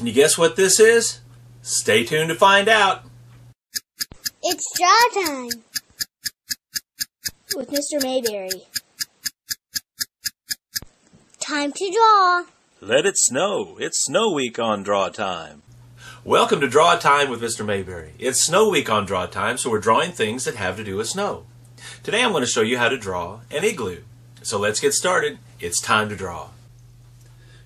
Can you guess what this is? Stay tuned to find out. It's draw time with Mr. Mayberry. Time to draw. Let it snow. It's snow week on Draw Time. Welcome to Draw Time with Mr. Mayberry. It's snow week on Draw Time, so we're drawing things that have to do with snow. Today I'm going to show you how to draw an igloo. So let's get started. It's time to draw.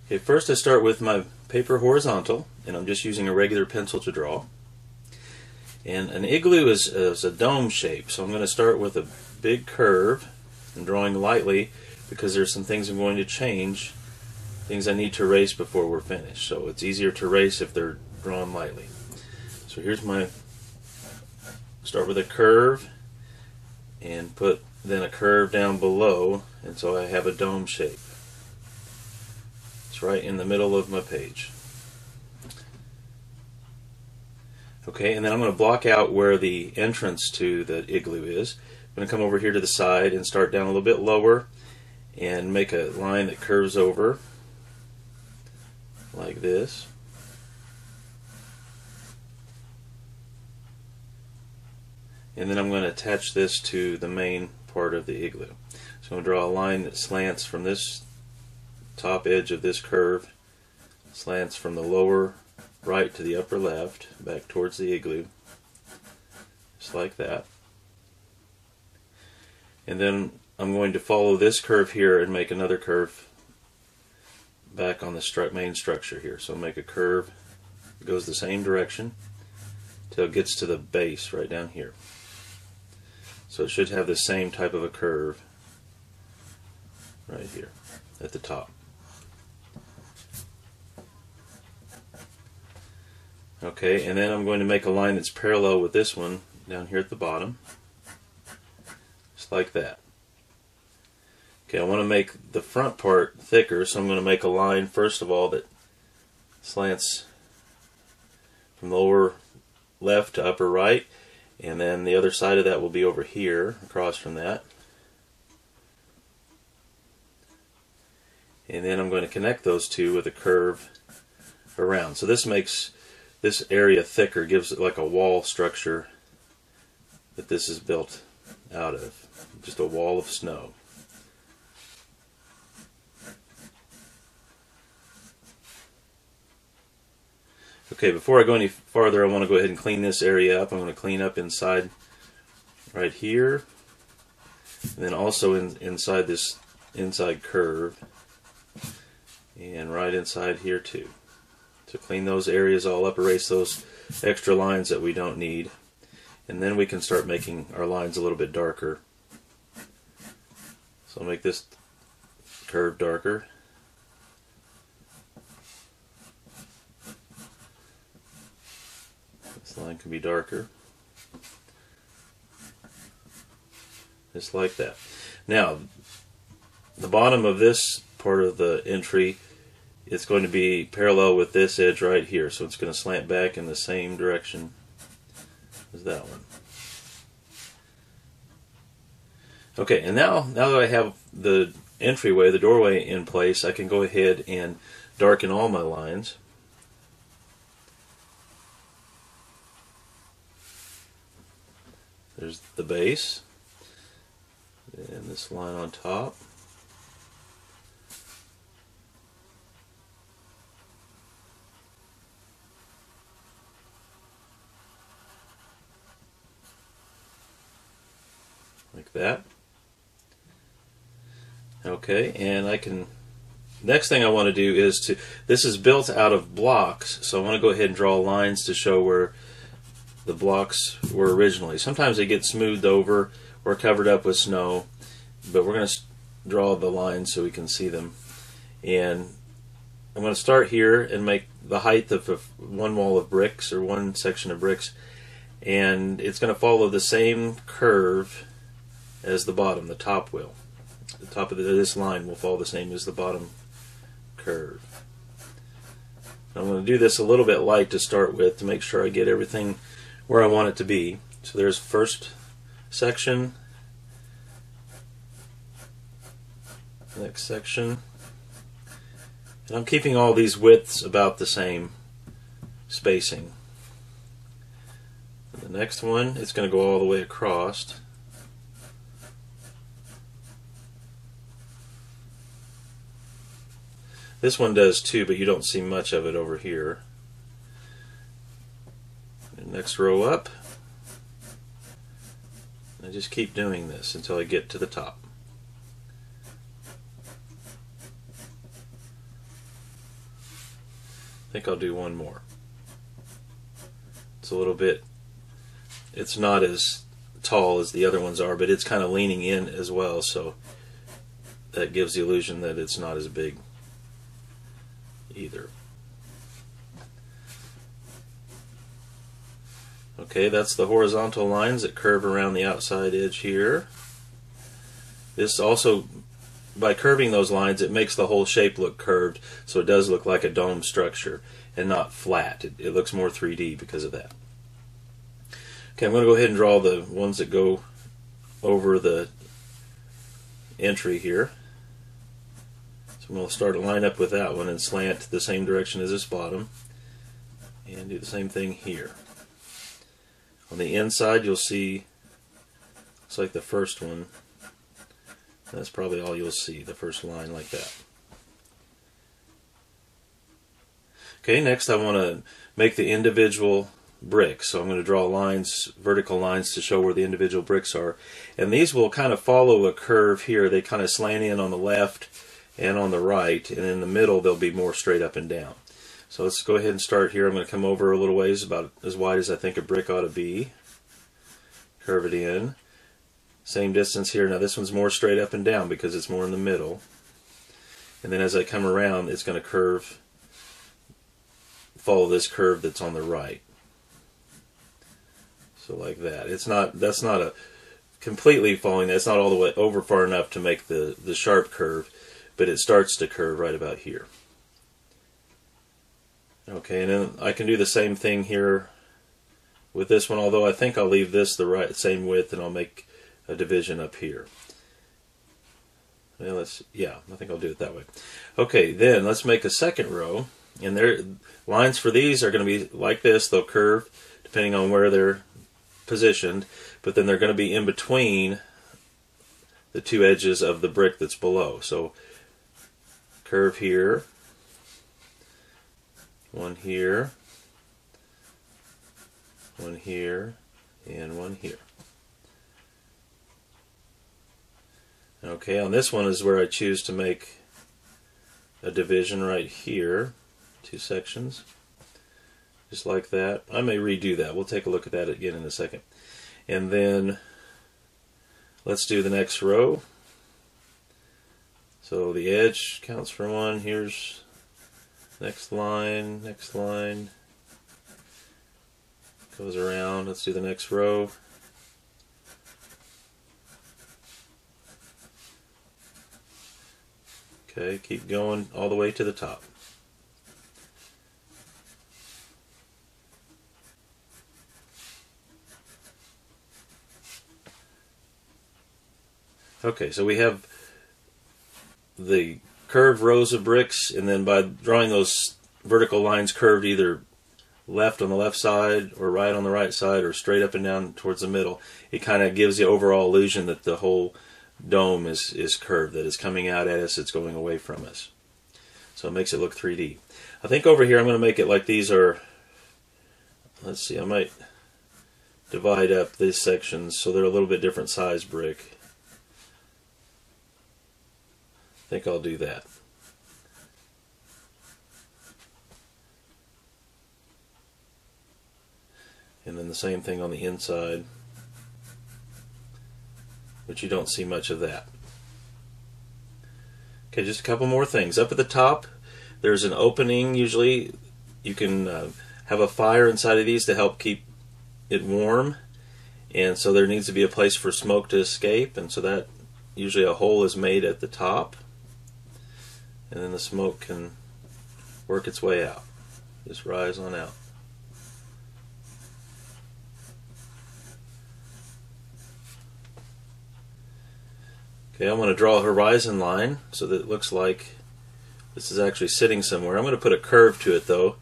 Okay, first I start with my paper horizontal, and I'm just using a regular pencil to draw. And an igloo is a dome shape, so I'm going to start with a big curve and drawing lightly because there's some things I'm going to change, things I need to erase before we're finished. So it's easier to erase if they're drawn lightly. So here's start with a curve and put then a curve down below, and so I have a dome shape. It's right in the middle of my page. Okay, and then I'm going to block out where the entrance to the igloo is. I'm going to come over here to the side and start down a little bit lower and make a line that curves over like this. And then I'm going to attach this to the main part of the igloo. So I'm going to draw a line that slants from this top edge of this curve, slants from the lower right to the upper left, back towards the igloo, just like that. And then I'm going to follow this curve here and make another curve back on the main structure here. So I'll make a curve that goes the same direction till it gets to the base right down here. So it should have the same type of a curve right here at the top. Okay, and then I'm going to make a line that's parallel with this one down here at the bottom, just like that. Okay, I want to make the front part thicker, so I'm going to make a line first of all that slants from lower left to upper right, and then the other side of that will be over here across from that. And then I'm going to connect those two with a curve around. So this makes this area thicker, gives it like a wall structure that this is built out of. Just a wall of snow. Okay, before I go any farther, I want to go ahead and clean this area up. I'm going to clean up inside right here, and then also inside this inside curve, and right inside here too. So clean those areas all up, erase those extra lines that we don't need, and then we can start making our lines a little bit darker. So I'll make this curve darker. This line can be darker. Just like that. Now, the bottom of this part of the entry, it's going to be parallel with this edge right here, so it's going to slant back in the same direction as that one. Okay, and now that I have the entryway, the doorway in place, I can go ahead and darken all my lines. There's the base, and this line on top. Like that. Okay, and next thing I want to do is this is built out of blocks, so I want to go ahead and draw lines to show where the blocks were originally. Sometimes they get smoothed over or covered up with snow, but we're going to draw the lines so we can see them. And I'm going to start here and make the height of one wall of bricks, or one section of bricks, and it's going to follow the same curve as the bottom, the top will. The top of this line will follow the same as the bottom curve. I'm going to do this a little bit light to start with to make sure I get everything where I want it to be. So there's first section, next section, and I'm keeping all these widths about the same spacing. And the next one, it's going to go all the way across. This one does too, but you don't see much of it over here. And next row up. I just keep doing this until I get to the top. I think I'll do one more. It's a little bit, it's not as tall as the other ones are, but it's kind of leaning in as well, so that gives the illusion that it's not as big either. Okay, that's the horizontal lines that curve around the outside edge here. This also, by curving those lines, it makes the whole shape look curved, so it does look like a dome structure and not flat. It looks more 3D because of that. Okay, I'm going to go ahead and draw the ones that go over the entry here. So I'm going to start a line up with that one and slant the same direction as this bottom, and do the same thing here. On the inside, you'll see, it's like the first one. That's probably all you'll see, the first line like that. Okay, next I want to make the individual bricks. So I'm going to draw lines, vertical lines, to show where the individual bricks are. And these will kind of follow a curve here. They kind of slant in on the left and on the right, and in the middle they'll be more straight up and down. So let's go ahead and start here. I'm going to come over a little ways, about as wide as I think a brick ought to be. Curve it in. Same distance here. Now this one's more straight up and down because it's more in the middle. And then as I come around, it's going to curve, follow this curve that's on the right. So like that. That's not a completely following that. It's not all the way over far enough to make the sharp curve, but it starts to curve right about here. Okay, and then I can do the same thing here with this one, although I think I'll leave this the same width, and I'll make a division up here. Well, I think I'll do it that way. Okay, then let's make a second row, and their lines for these are going to be like this. They'll curve depending on where they're positioned, but then they're going to be in between the two edges of the brick that's below. So curve here, one here, one here, and one here. Okay, on this one is where I choose to make a division right here, two sections, just like that. I may redo that. We'll take a look at that again in a second. And then let's do the next row. So the edge counts for one. Here's next line, goes around. Let's do the next row. Okay, keep going all the way to the top. Okay, so we have the curved rows of bricks, and then by drawing those vertical lines curved either left on the left side or right on the right side or straight up and down towards the middle, it kind of gives the overall illusion that the whole dome is curved, that it's coming out at us, it's going away from us. So it makes it look 3D. I think over here I'm going to make it like these are, let's see, I might divide up these sections so they're a little bit different size brick. I think I'll do that. And then the same thing on the inside, but you don't see much of that. Okay, just a couple more things. Up at the top, there's an opening. Usually you can have a fire inside of these to help keep it warm, and so there needs to be a place for smoke to escape, and so that usually a hole is made at the top, and then the smoke can work its way out. Just rise on out. Okay, I want to draw a horizon line so that it looks like this is actually sitting somewhere. I'm going to put a curve to it though.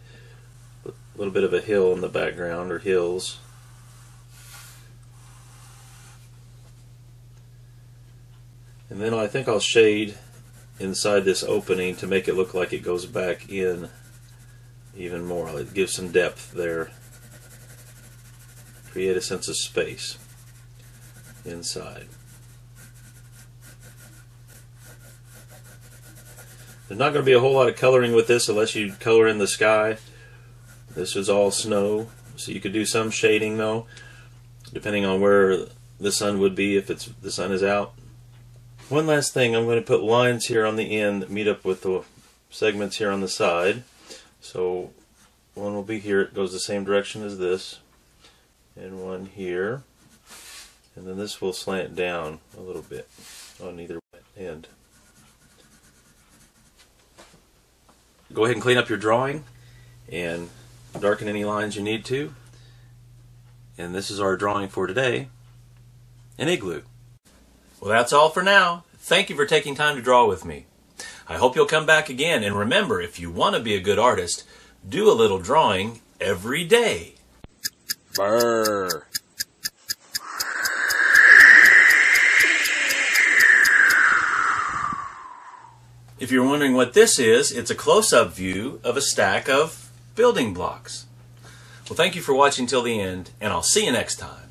a little bit of a hill in the background, or hills. And then I think I'll shade inside this opening to make it look like it goes back in even more. It gives some depth there. Create a sense of space inside. There's not going to be a whole lot of coloring with this unless you color in the sky. This is all snow, so you could do some shading though, depending on where the sun would be if the sun is out. One last thing, I'm going to put lines here on the end that meet up with the segments here on the side. So one will be here, it goes the same direction as this, and one here, and then this will slant down a little bit on either end. Go ahead and clean up your drawing and darken any lines you need to. And this is our drawing for today, an igloo. Well, that's all for now. Thank you for taking time to draw with me. I hope you'll come back again, and remember, if you want to be a good artist, do a little drawing every day. Brr. If you're wondering what this is, it's a close-up view of a stack of building blocks. Well, thank you for watching till the end, and I'll see you next time.